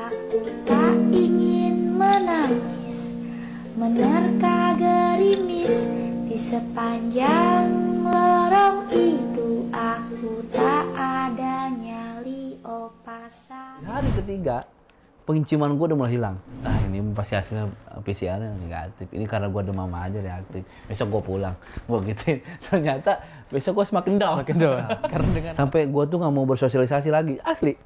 Aku tak ingin menangis, menerka gerimis di sepanjang lorong itu. Aku tak ada nyali opasa. Hari ketiga penciuman gue udah mulai hilang. Ah ini pasti hasilnya PCR-nya negatif. Ini karena gue demam aja reaktif. Besok gue pulang. Gue gituin. Ternyata besok gue semakin down. Makin down. Karena dengan Sampai gue tuh nggak mau bersosialisasi lagi. Asli.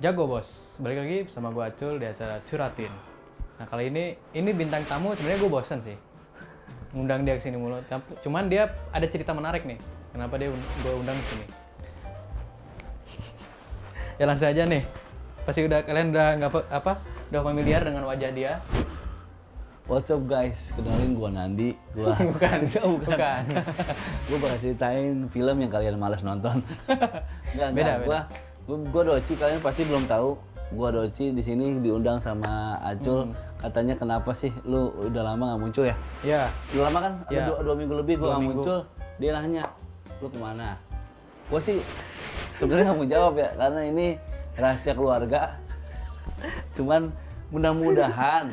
Jago bos, balik lagi bersama gue Acul di acara Curatin. Nah kali ini bintang tamu sebenarnya gue bosen sih ngundang dia kesini mulu. Cuman dia ada cerita menarik nih, kenapa dia gue undang kesini. Ya langsung aja nih, pasti kalian udah udah familiar dengan wajah dia. What's up guys? Kenalin gue Nandi. Gua Bukan. Gue bakal ceritain film yang kalian malas nonton. Beda. Gue Doci, kalian pasti belum tahu. Gue Doci di sini diundang sama Acul. Katanya kenapa sih lu udah lama nggak muncul ya? Iya. Udah lama kan? Ya. Ada dua minggu lebih gue 2 nggak minggu. muncul. Dia nanya, lu kemana? Gue sih sebenarnya nggak mau jawab ya, karena ini rahasia keluarga. Cuman mudah-mudahan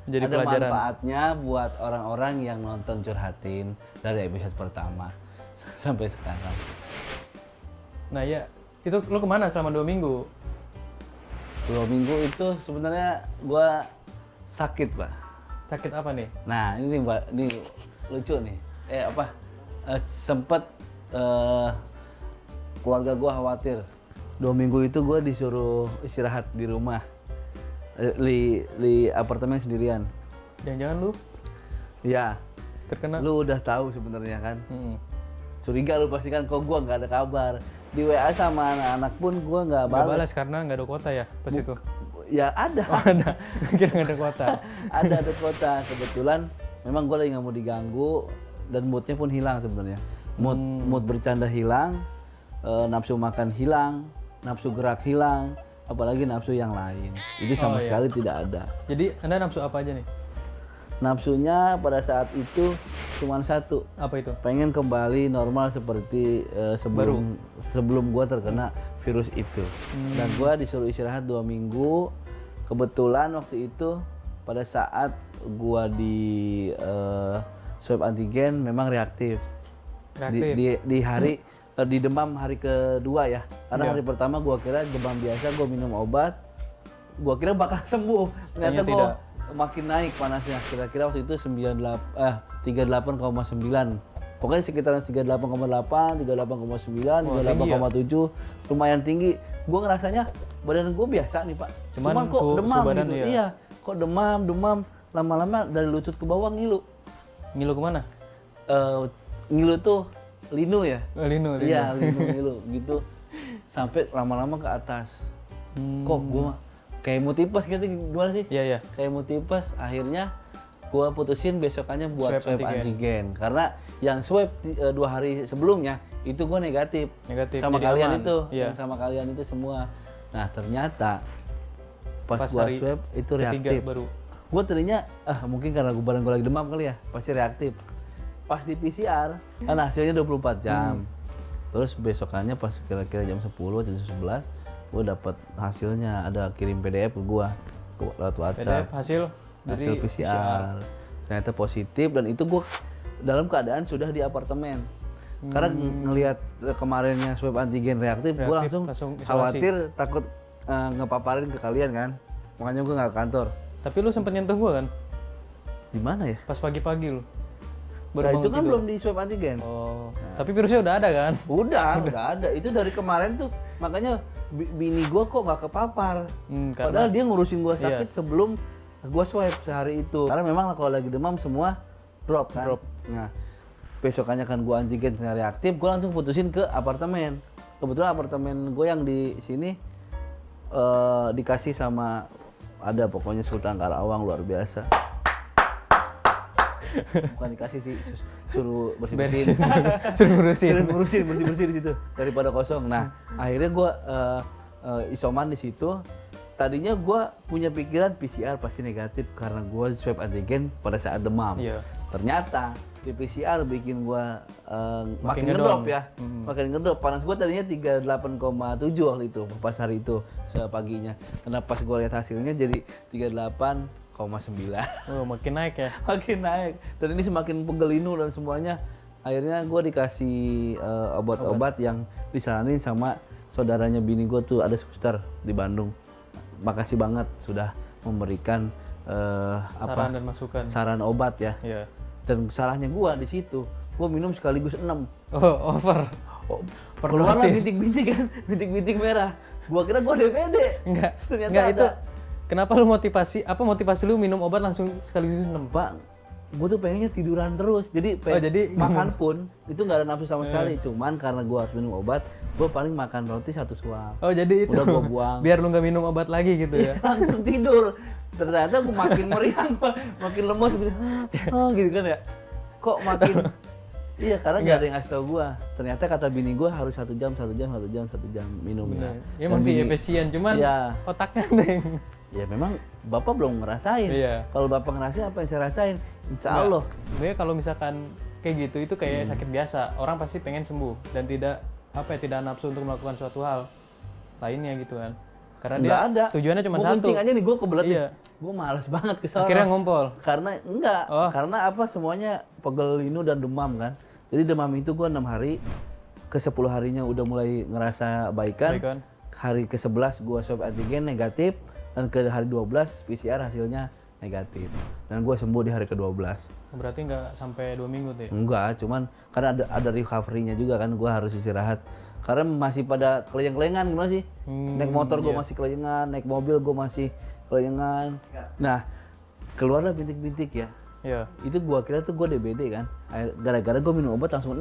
Jadi ada pelajaran. manfaatnya buat orang-orang yang nonton Curhatin dari episode pertama sampai sekarang. Nah ya, itu lu kemana selama 2 minggu? 2 minggu itu sebenarnya gua sakit, Pak. Sakit apa nih? Nah, ini Mbak, ini lucu nih. Sempet keluarga gua khawatir. 2 minggu itu gua disuruh istirahat di rumah. Di apartemen sendirian. Jangan-jangan lu Ya, terkena? lu udah tahu sebenarnya kan. Mm-mm. Curiga lu pasti kan, kok gua nggak ada kabar. Di WA sama anak-anak pun gua nggak Nggak balas. balas karena nggak ada kuota ya pas itu? Ya ada. Oh, ada. Kira nggak ada kuota. ada kota. Kebetulan memang gue lagi nggak mau diganggu dan moodnya pun hilang sebenarnya. Mood bercanda hilang, nafsu makan hilang, nafsu gerak hilang, apalagi nafsu yang lain. Itu sama iya. sekali tidak ada. Jadi Anda nafsu apa aja nih? Nafsunya pada saat itu cuma satu, Apa itu? pengen kembali normal seperti sebelum gue terkena virus itu. Dan gue disuruh istirahat 2 minggu. Kebetulan waktu itu pada saat gue di swab antigen memang reaktif. Reaktif. Di hari di demam hari kedua ya. Karena Iya. hari pertama gue kira demam biasa, gue minum obat, gue kira bakal sembuh. Ternyata gue tidak. makin naik panasnya, kira-kira waktu itu 38,9. Pokoknya sekitaran 38,8, 38,9, 38,7, lumayan tinggi. Gue ngerasanya badan gue biasa nih Pak. Cuman kok demam suhu badan gitu. iya. Iya, kok demam, lama-lama dari lutut ke bawah ngilu. Ngilu kemana? Ngilu tuh linu ya? Linu. Iya, linu gitu. Sampai lama-lama ke atas. Kok gue kayak mau tipes gitu, gimana sih? Iya. Kayak mau tipes, akhirnya gue putusin besokannya buat Swab swab antigen. Karena yang swab 2 hari sebelumnya itu gue negatif. Negatif, Sama jadi kalian aman. itu, Iya. yang sama kalian itu semua. Nah ternyata pas Pas gue hari swab itu ketiga reaktif. baru. Gue tadinya mungkin karena badan gue lagi demam kali ya, pasti reaktif. Pas di PCR, kan hasilnya 24 jam. Terus besokannya pas kira-kira jam 10 atau jam 11, gue dapat hasilnya, ada kirim PDF ke gue lewat WhatsApp. PDF hasil dari PCR. Ternyata positif, dan itu gue dalam keadaan sudah di apartemen. Karena ngelihat kemarinnya swab antigen reaktif, gue Reaktif, langsung isolasi. khawatir takut ngepaparin ke kalian kan. Makanya gue nggak ke kantor. Tapi lu sempet nyentuh gua kan? Di mana ya? Pas pagi-pagi lu. Nah, bangun itu kan tidur. belum di swab antigen. Oh. Tapi virusnya udah ada kan? Udah ada. Itu dari kemarin tuh, makanya bini gue kok nggak kepapar. Padahal dia ngurusin gue sakit sebelum gue swab sehari itu. Karena memang kalau lagi demam semua drop kan. Nah, besokannya kan gue antigen ternyata reaktif, gue langsung putusin ke apartemen. Kebetulan apartemen gue yang di sini dikasih sama ada pokoknya Sultan Karawang, luar biasa. Bukan dikasih sih, suruh bersih-bersihin. Suruh ngurusin. Suruh ngurusin, bersih-bersih di situ daripada kosong. Nah, akhirnya gue isoman di situ. Tadinya gue punya pikiran PCR pasti negatif karena gue swab antigen pada saat demam. Iya. Ternyata di PCR bikin gue makin ngedrop ya, makin ngedrop. Panas gue tadinya 38,7 waktu itu pas hari itu paginya. Karena pas gue lihat hasilnya jadi 38,9. Oh, makin naik ya? Makin naik. Dan ini semakin pegelinu dan semuanya. Akhirnya gue dikasih obat-obat yang disaranin sama saudaranya bini gue tuh, ada suster di Bandung. Makasih banget sudah memberikan saran dan masukan. Saran obat ya. Iya. Dan salahnya gua di situ, gua minum sekaligus 6. Oh, over. Keluarlah bintik-bintik kan, bintik-bintik merah. Gua kira gua DBD. Enggak. Ternyata enggak ada. itu. Kenapa lu motivasi lu minum obat langsung sekaligus 6? Pak, gua tuh pengennya tiduran terus. Jadi, jadi makan pun itu nggak ada nafsu sama sekali. Cuman karena gua harus minum obat, gua paling makan roti 1 suap. Oh, jadi itu. Udah gua buang. Biar lu nggak minum obat lagi gitu ya. Langsung tidur. Ternyata gua makin meriang, makin lemes gitu. Gitu kan ya. Kok makin iya, karena nggak ada yang ngasih tau gua. Ternyata kata bini gua harus 1 jam minumnya. Ya masih efisien, cuman ya, otaknya deng. Ya memang Bapak belum ngerasain. Iya. Kalau Bapak ngerasain apa yang saya rasain, insya Allah. Sebenarnya kalau misalkan kayak gitu itu kayak sakit biasa. Orang pasti pengen sembuh dan tidak tidak nafsu untuk melakukan suatu hal lainnya gitu kan. Karena dia ada. Tujuannya cuma Gua satu. kencing aja nih, gue kebelet Iya. nih. Gue males banget ke sana. Akhirnya ngompol. Karena karena apa, semuanya pegel linu dan demam kan. Jadi demam itu gue 6 hari, ke 10 harinya udah mulai ngerasa baikan. Hari ke-11 gue swab antigen negatif, dan ke hari 12 PCR hasilnya negatif. Dan gue sembuh di hari ke-12. Berarti nggak sampai 2 minggu tuh ya? Enggak, cuman karena ada recovery-nya juga kan, gue harus istirahat. Karena masih pada keleyang-keleyangan gimana sih? Naik motor gue masih kelayangan, naik mobil gue masih kelayangan. Nah, keluarlah bintik-bintik ya. Iya. Itu gue kira tuh gue DBD kan. Gara-gara gue minum obat langsung 6.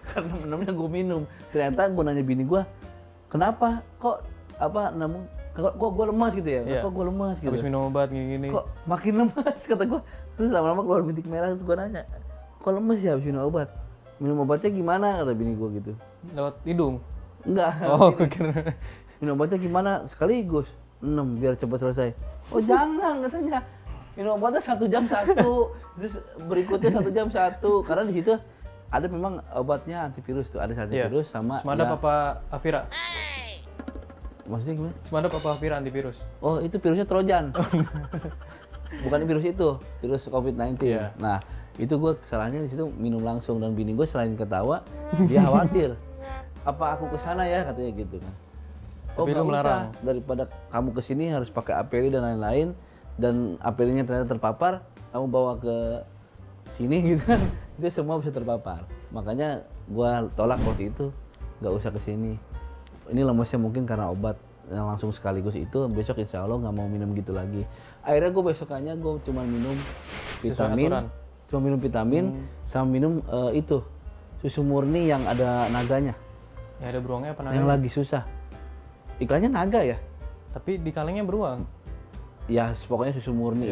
Karena 6-nya gue minum. Ternyata gue nanya bini gue, kenapa? Kok gue lemas gitu ya? Iya. Kok gue lemas gitu? Habis minum obat gini-gini. Kok makin lemas kata gue. Terus lama-lama keluar bintik merah, terus gue nanya, kok lemes ya habis minum obat? Minum obatnya gimana? Kata bini gue gitu. Lewat hidung? Enggak. Oh, kira. Minum obatnya gimana? Sekaligus 6 biar cepat selesai. Oh jangan katanya. Minum obatnya 1 jam 1, terus berikutnya 1 jam 1. Karena di situ ada memang obatnya antivirus tuh, ada antivirus sama Semadap apa Avira? Maksudnya gimana? Semadap apa Avira antivirus? Oh, itu virusnya Trojan. Bukan virus itu, virus COVID-19. Iya. Nah, itu gue kesalahannya di situ minum langsung, dan bini gue selain ketawa, dia khawatir. Apa aku kesana ya, katanya gitu kan. Oh, nggak usah. Daripada kamu kesini harus pakai APD dan lain-lain, dan APD-nya ternyata terpapar, kamu bawa ke sini gitu kan, itu semua bisa terpapar. Makanya gue tolak waktu itu, nggak usah kesini. Ini lemesnya mungkin karena obat yang langsung sekaligus itu, besok insya Allah nggak mau minum gitu lagi. Akhirnya gue besokannya gue cuma minum vitamin, sama minum itu susu murni yang ada naganya. Ya ada beruangnya apa namanya? Yang lagi susah. Iklannya naga ya? Tapi di kalengnya beruang. Ya pokoknya susu murni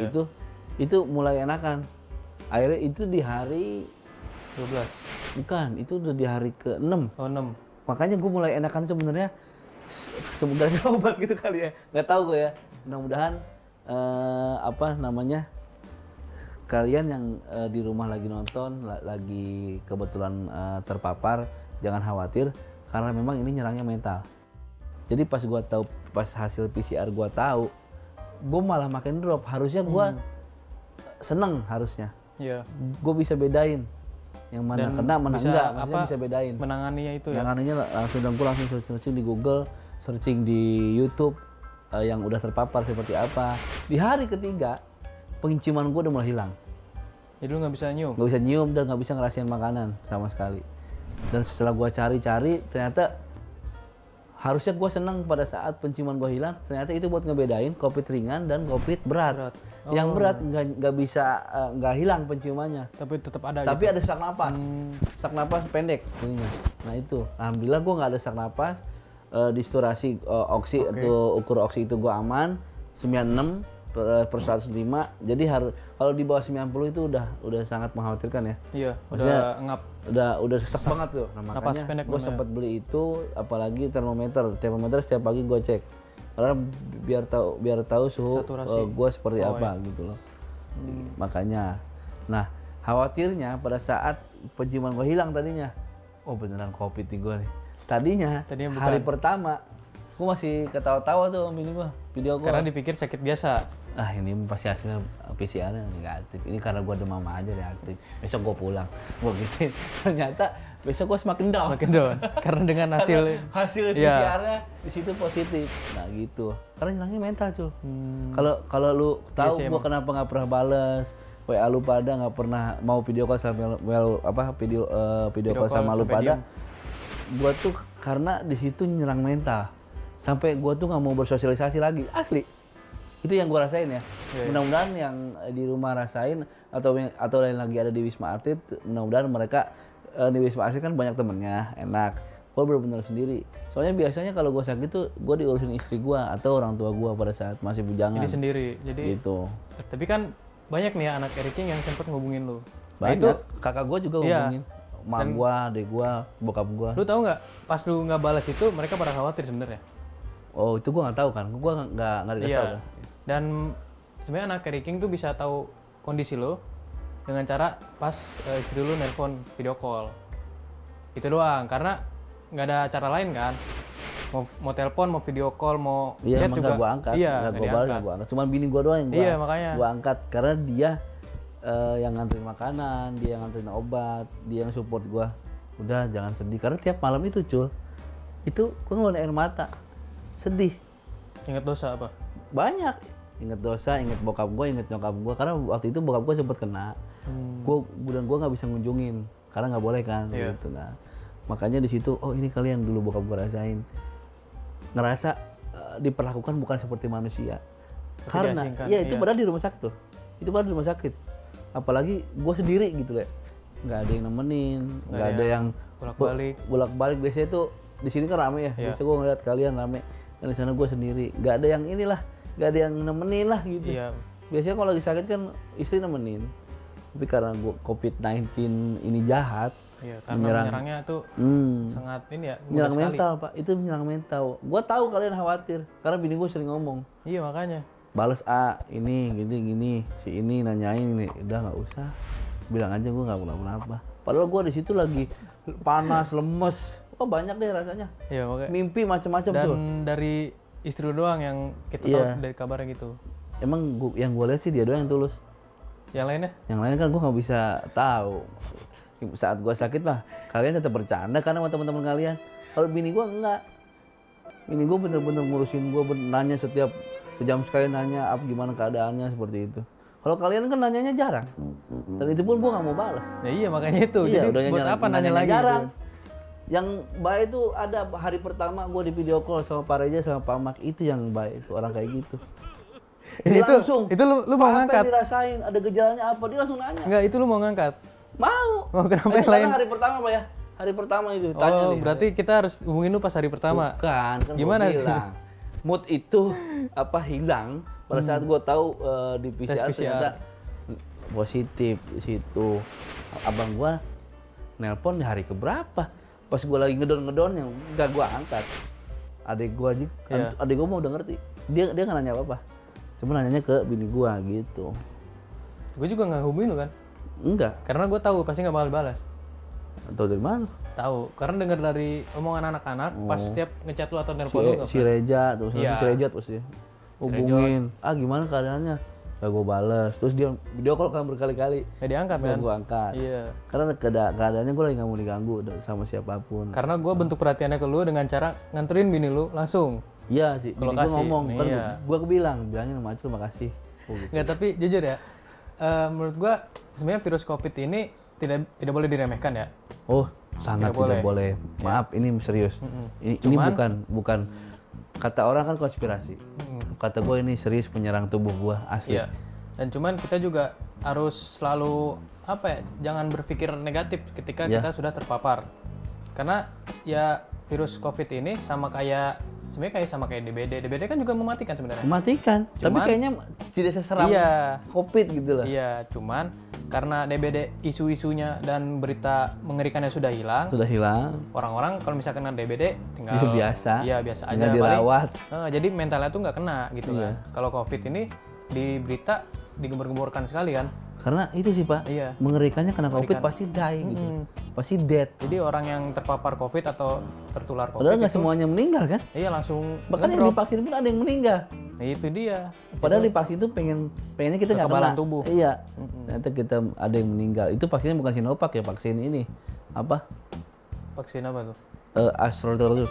itu mulai enakan. Akhirnya itu di hari 12. Bukan, itu udah di hari ke-6. Oh, 6. Makanya gue mulai enakan sebenarnya sebenarnya obat gitu kali ya. Nggak tahu gue ya. Mudah-mudahan kalian yang di rumah lagi nonton, lagi kebetulan terpapar, jangan khawatir karena memang ini nyerangnya mental. Jadi pas hasil PCR gue tahu, gue malah makin drop. Harusnya gue seneng harusnya. Iya. Gue bisa bedain yang mana kena, mana enggak. Maksudnya bisa bedain. Menanganinya itu ya. Menanganinya langsung searching di Google, searching di YouTube yang udah terpapar seperti apa. Di hari ketiga penciuman gue udah mulai hilang. Jadi lu nggak bisa nyium? Nggak bisa nyium dan nggak bisa ngerasain makanan sama sekali. Dan setelah gue cari-cari, ternyata harusnya gue senang pada saat penciuman gue hilang. Ternyata itu buat ngebedain COVID ringan dan COVID berat. Yang berat nggak bisa nggak hilang penciumannya. Tapi tetap ada. Tapi gitu. ada sesak napas. Sesak napas pendek bunyinya. Nah itu, alhamdulillah gue nggak ada sesak napas. Disturasi oksi atau ukur oksi itu gue aman 96. per 105. Jadi kalau di bawah 90 itu udah sangat mengkhawatirkan ya. Iya, maksudnya udah ngap. Udah sesek banget tuh. Nah, makanya gue sempat beli itu, apalagi termometer setiap pagi gue cek. Karena biar tahu suhu gue seperti apa gitu loh. Makanya. Nah, khawatirnya pada saat penciuman gue hilang tadinya. Oh, beneran COVID nih gue nih. Tadinya hari pertama gue masih ketawa-tawa tuh sama bini gue, video call. Karena dipikir sakit biasa. Ah, ini pasti hasilnya PCR-nya negatif. Ini karena gue demam aja reaktif. Besok gue pulang. Gue gituin. Ternyata besok gue semakin down. Karena dengan hasil PCR-nya di situ positif. Nah gitu. Karena hilangnya mental cuy. Kalau lu tahu gue kenapa nggak pernah balas WA lu pada, nggak pernah mau video call sama video call sama lu pada. Gue tuh karena di situ nyerang mental. Sampai gue tuh nggak mau bersosialisasi lagi. Asli. Itu yang gue rasain ya. Mudah-mudahan yang di rumah rasain atau yang lagi ada di Wisma Atlet, mudah-mudahan mereka di Wisma Atlet kan banyak temennya, enak. Gue bener-bener sendiri. Soalnya biasanya kalau gue sakit tuh gue diurusin istri gue atau orang tua gue pada saat masih bujangan. Jadi sendiri. Jadi gitu. Tapi kan banyak nih ya anak Eric King yang sempat ngubungin lu. Banyak. Nah, itu kakak gue juga ngubungin. Mak gue, adek gue, bokap gue. Lu tahu nggak? Pas lu nggak balas itu mereka pada khawatir sebenarnya. Oh itu gue nggak tahu kan. Gue nggak dikasih tahu. Dan sebenarnya anak Eric King tuh bisa tahu kondisi lo dengan cara pas istri lo nelpon video call. Itu doang, karena nggak ada cara lain kan. Mau telepon, mau video call, mau chat juga. Iya, gue angkat. Iya, nggak gue balas, gue angkat. Cuman bini gue doang yang gue angkat karena dia yang nganterin makanan, dia yang nganterin obat, dia yang support gue. Udah jangan sedih karena tiap malam itu Cul, itu gue ngeluarin air mata, sedih. Ingat dosa apa? Banyak. Ingat dosa, ingat bokap gue, ingat nyokap gue. Karena waktu itu bokap gue sempat kena. Gue nggak bisa ngunjungin karena nggak boleh kan. Gitu. Nah, makanya di situ, oh ini kalian dulu bokap gue rasain. Ngerasa diperlakukan bukan seperti manusia. Karena ya itu padahal di rumah sakit tuh. Itu padahal di rumah sakit. Apalagi gue sendiri gitu ya. Nggak ada yang nemenin, nggak ada yang bolak-balik. Biasanya tuh di sini kan rame ya. Biasanya gue ngeliat kalian rame. Dan di sana gue sendiri. Nggak ada yang inilah. Gak ada yang nemenin lah gitu. Iya. Biasanya kalau lagi sakit kan istri nemenin. Tapi karena COVID-19 ini jahat, menyerangnya tuh sangat ini ya. Menyerang mental Pak, itu menyerang mental. Gue tahu kalian khawatir, karena bini gue sering ngomong. Iya makanya. Balas ini gini, si ini nanyain ini, udah nggak usah. Bilang aja gue nggak kenapa-napa. Padahal gue di situ lagi panas, lemes. Oh banyak deh rasanya. Iya makanya. Mimpi macam-macam tuh. Dan dari istri doang yang kita tahu dari kabarnya gitu. Emang yang gue lihat sih dia doang yang tulus. Yang lainnya? Yang lain kan gue nggak bisa tahu. Saat gue sakit mah kalian tetap bercanda karena sama teman-teman kalian. Kalau bini gue enggak. Bini gue bener-bener ngurusin gue, nanya setiap sejam sekali nanya gimana keadaannya seperti itu. Kalau kalian kan nanyanya jarang. Dan itu pun gue nggak mau balas. Ya iya makanya itu. Iya, jadi buat apa nanya lagi? Jarang. Gitu. Yang baik itu ada hari pertama gue di video call sama Pak Reja sama Pak Mak, itu yang baik itu orang kayak gitu. Dia langsung itu lu mau ngangkat. Apa yang dirasain, ada gejalanya apa, dia langsung nanya. Enggak, itu lu mau ngangkat. Mau. Kenapa yang lain? Hari pertama Pak ya. Hari pertama itu tanya nih. Berarti kita harus hubungin lu pas hari pertama. Bukan, kan gimana sih? Mood itu hilang pada saat gue tahu di PCR ternyata positif di situ. Abang gue nelpon di hari keberapa? Pas gue lagi ngedon yang gak gue angkat, adek gue aja, adek gue mau udah ngerti, dia nggak nanya apa-apa, cuma nanyanya ke bini gue gitu. Gue juga nggak hubungin lu kan? Enggak. Karena gue tahu pasti nggak bakal balas. Tahu dari mana? Tahu, karena dengar dari omongan anak-anak pas setiap ngechat lu atau nelpon lu. Si Reja, terus si Reja terus dia hubungin, gimana keadaannya? Gak gue balas, terus dia video call kan berkali-kali. Ya diangkat kan? Gue angkat. Iya. Karena keadaannya gue lagi gak mau diganggu sama siapapun. Karena gue bentuk perhatiannya ke lu dengan cara nganterin bini lu langsung. Iya sih, bini gue ngomong, kan gue bilangin sama Acul makasih. Nggak, tapi jujur ya, menurut gue sebenarnya virus COVID ini tidak boleh diremehkan ya. Oh, sangat tidak boleh. Maaf, ini serius. Ini bukan kata orang kan konspirasi. Kata gue ini serius penyerang tubuh gue asli. Iya. Dan cuman kita juga harus selalu jangan berpikir negatif ketika kita sudah terpapar. Karena ya virus COVID ini sama kayak sebenarnya kayak sama kayak DBD. DBD kan juga mematikan sebenarnya. Mematikan, tapi kayaknya tidak seseram COVID gitu loh. Iya, cuman karena DBD isu-isunya dan berita mengerikannya sudah hilang. Sudah hilang. Orang-orang kalau misalkan kena DBD tinggal biasa. Iya, biasa aja. Tinggal dirawat. Jadi mentalnya tuh nggak kena gitu kan. Kalau COVID ini di berita digembor-gemborkan sekali kan. Karena itu sih Pak, mengerikannya kena COVID pasti die gitu, pasti dead. Jadi orang yang terpapar COVID atau tertular COVID padahal nggak semuanya meninggal kan? Iya langsung. Bahkan yang divaksin pun ada yang meninggal. Nah, itu dia. Padahal divaksin itu pengennya kita nggak kena. Tubuh. Iya. Ternyata kita ada yang meninggal. Itu vaksinnya bukan Sinovac ya, vaksin ini apa? Vaksin apa tuh? AstraZeneca.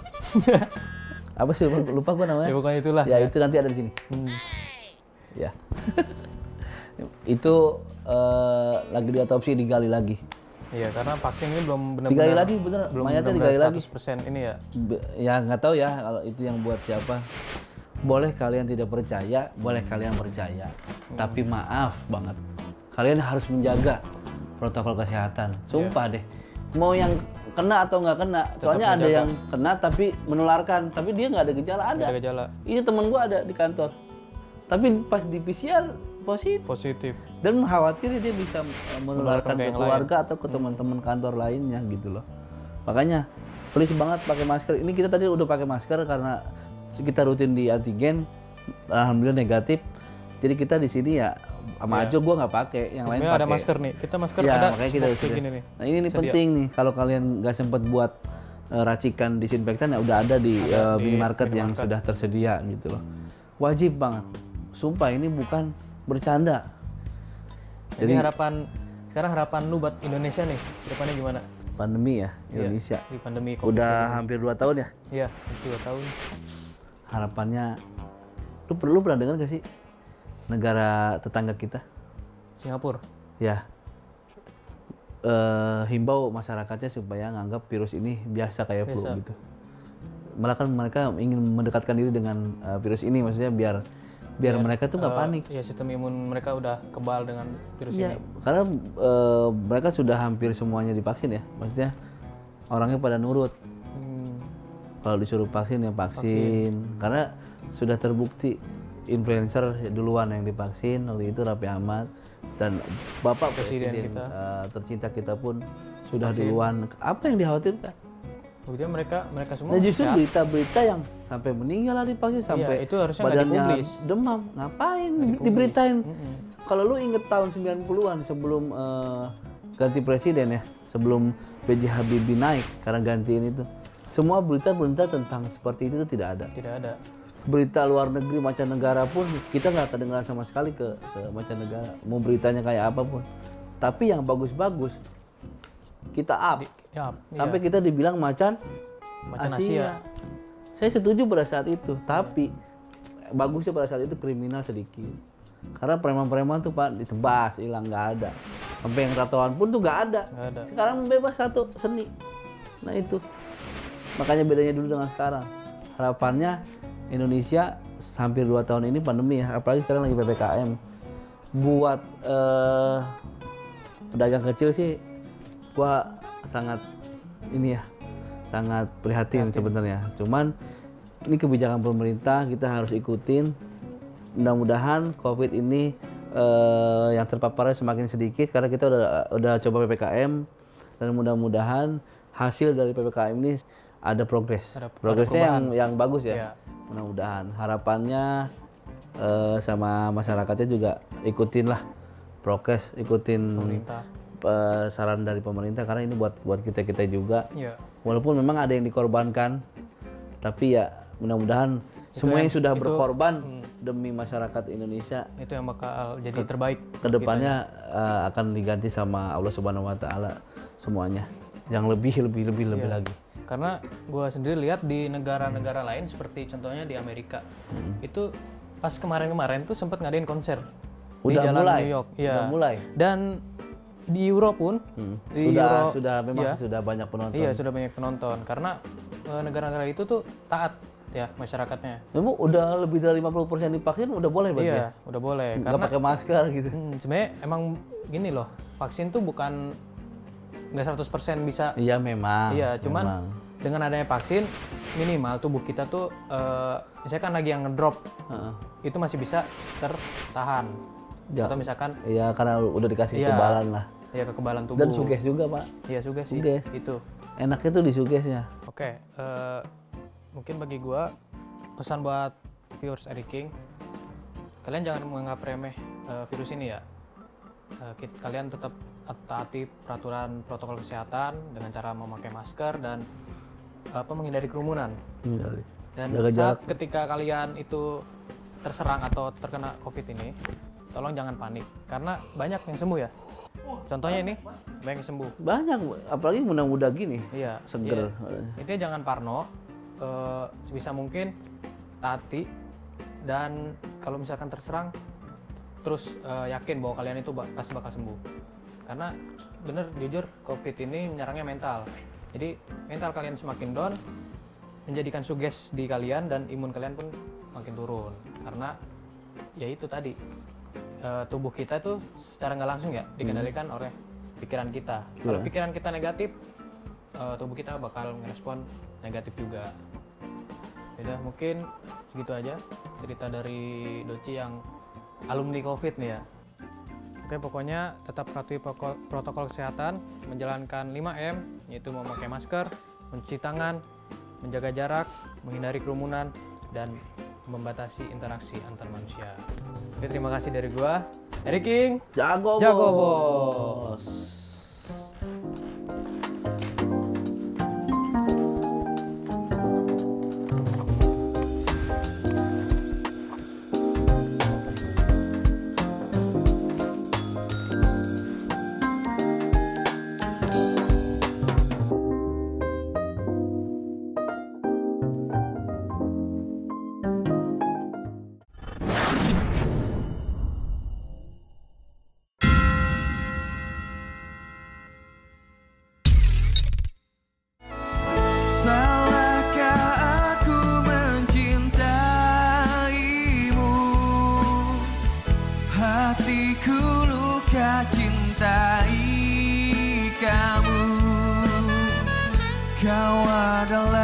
Apa sih lupa gua namanya? Ya bukan itulah. Ya itu nanti ada di sini. Ya. Itu lagi diotopsi, digali lagi. Iya, karena vaksin ini belum benar-benar digali lagi, bener. Mayatnya digali lagi. 100% ini ya. Ya nggak tahu ya kalau itu yang buat siapa. Boleh kalian tidak percaya, boleh kalian percaya. Tapi maaf banget, kalian harus menjaga protokol kesehatan. Sumpah deh. Mau yang kena atau nggak kena, soalnya ada yang kena tapi menularkan, tapi dia nggak ada gejala. Ada gejala. Iya, temen gua ada di kantor. Tapi pas di PCR positif. Dan mengkhawatir dia bisa menularkan ke keluarga atau ke teman-teman kantor lainnya gitu loh. Makanya please banget pakai masker. Ini kita tadi udah pakai masker karena kita rutin di antigen, alhamdulillah negatif. Jadi kita di sini ya sama Ajo gua nggak pakai, yang lain pakai. Ada masker nih. Kita masker ya, ada. Makanya kita gini nih. Nah ini penting nih, kalau kalian nggak sempat buat racikan disinfektan ya udah ada di minimarket yang sudah tersedia gitu loh. Wajib banget. Sumpah ini bukan bercanda. Jadi harapan lu buat Indonesia nih, depannya gimana? Pandemi ya, Indonesia. Di pandemi COVID. Udah hampir 2 tahun ya? Iya, 2 tahun. Harapannya, lu pernah dengar gak sih negara tetangga kita? Singapura? Ya. Himbau masyarakatnya supaya nganggap virus ini biasa kayak flu gitu. Malah kan mereka ingin mendekatkan diri dengan virus ini, maksudnya biar mereka tuh nggak panik. Ya, sistem imun mereka udah kebal dengan virus ini. Karena mereka sudah hampir semuanya divaksin ya, maksudnya orangnya pada nurut. Kalau disuruh vaksin ya vaksin. Karena sudah terbukti influencer duluan yang divaksin, waktu itu Raffi Ahmad dan Bapak Presiden tercinta kita pun sudah duluan. Apa yang dikhawatirkan? Kemudian mereka semua. Nah justru berita-berita yang sampai meninggal lah divaksin, sampai itu harusnya badannya demam, ngapain diberitain? Kalau lu inget tahun 90-an sebelum ganti presiden ya, sebelum B.J. Habibie naik karena gantiin itu, semua berita-berita tentang seperti itu tuh tidak ada. Tidak ada. Berita luar negeri mancanegara pun kita nggak kedengaran sama sekali ke mancanegara, mau beritanya kayak apapun. Tapi yang bagus-bagus kita up. Sampai kita dibilang macan Asia. Saya setuju pada saat itu, tapi bagusnya pada saat itu kriminal sedikit. Karena preman-preman tuh Pak ditebas, hilang, nggak ada. Sampai yang tatoan pun tuh nggak ada. Sekarang bebas satu seni. Nah itu. Makanya bedanya dulu dengan sekarang. Harapannya Indonesia hampir 2 tahun ini pandemi ya, apalagi sekarang lagi PPKM. Buat pedagang kecil sih gua sangat prihatin sebenarnya. Cuman ini kebijakan pemerintah, kita harus ikutin. Mudah-mudahan COVID ini yang terpaparnya semakin sedikit karena kita udah coba PPKM, dan mudah-mudahan hasil dari PPKM ini ada progresnya yang bagus ya. Mudah-mudahan harapannya sama masyarakatnya juga ikutin lah prokes, ikutin saran dari pemerintah, karena ini buat kita juga. Walaupun memang ada yang dikorbankan, tapi ya mudah-mudahan semua yang sudah berkorban demi masyarakat Indonesia itu yang bakal jadi terbaik. Kedepannya akan diganti sama Allah Subhanahu Wa Taala semuanya yang lebih lagi. Karena gue sendiri lihat di negara-negara lain seperti contohnya di Amerika, itu pas kemarin-kemarin tuh sempat ngadain konser di jalan New York. Udah mulai. Dan di Eropa pun sudah banyak penonton. Iya, sudah banyak penonton karena negara-negara itu tuh taat ya masyarakatnya. Memang udah lebih dari 50% divaksin udah boleh berarti. Iya, udah boleh. Nggak pakai masker gitu. Sebenarnya emang gini loh, vaksin tuh bukan nggak 100% bisa. Iya memang. Iya, cuman dengan adanya vaksin minimal tubuh kita tuh misalkan lagi yang ngedrop itu masih bisa tertahan. Ya. Atau misalkan ya karena udah dikasih kekebalan lah. Iya, kekebalan tubuh. Dan suges juga, Pak. Iya, suges sih. Suges. Itu. Enaknya tuh di sugesnya. Oke, mungkin bagi gua pesan buat viewers Eric King, kalian jangan menganggap remeh virus ini ya. Kalian tetap taati peraturan protokol kesehatan dengan cara memakai masker dan menghindari kerumunan. Dan saat ketika kalian itu terserang atau terkena COVID ini, tolong jangan panik karena banyak yang sembuh ya. Contohnya ini banyak yang sembuh. Banyak, apalagi muda-muda gini. Iya. Seger. Iya. Intinya jangan parno, sebisa mungkin taati, dan kalau misalkan terserang terus yakin bahwa kalian itu pasti bakal sembuh. Karena bener jujur COVID ini menyerangnya mental. Jadi mental kalian semakin down menjadikan suges di kalian dan imun kalian pun makin turun. Karena ya itu tadi tubuh kita tuh secara nggak langsung ya dikendalikan oleh pikiran kita. Kalau pikiran kita negatif, tubuh kita bakal merespon negatif juga. Udah mungkin segitu aja cerita dari Doci yang alumni COVID nih ya. Oke, pokoknya tetap patuhi protokol kesehatan, menjalankan 5M, yaitu memakai masker, mencuci tangan, menjaga jarak, menghindari kerumunan, dan membatasi interaksi antar manusia. Oke, terima kasih dari gua, Eric King. Jago bos. Hatiku luka cintai kamu, kau adalah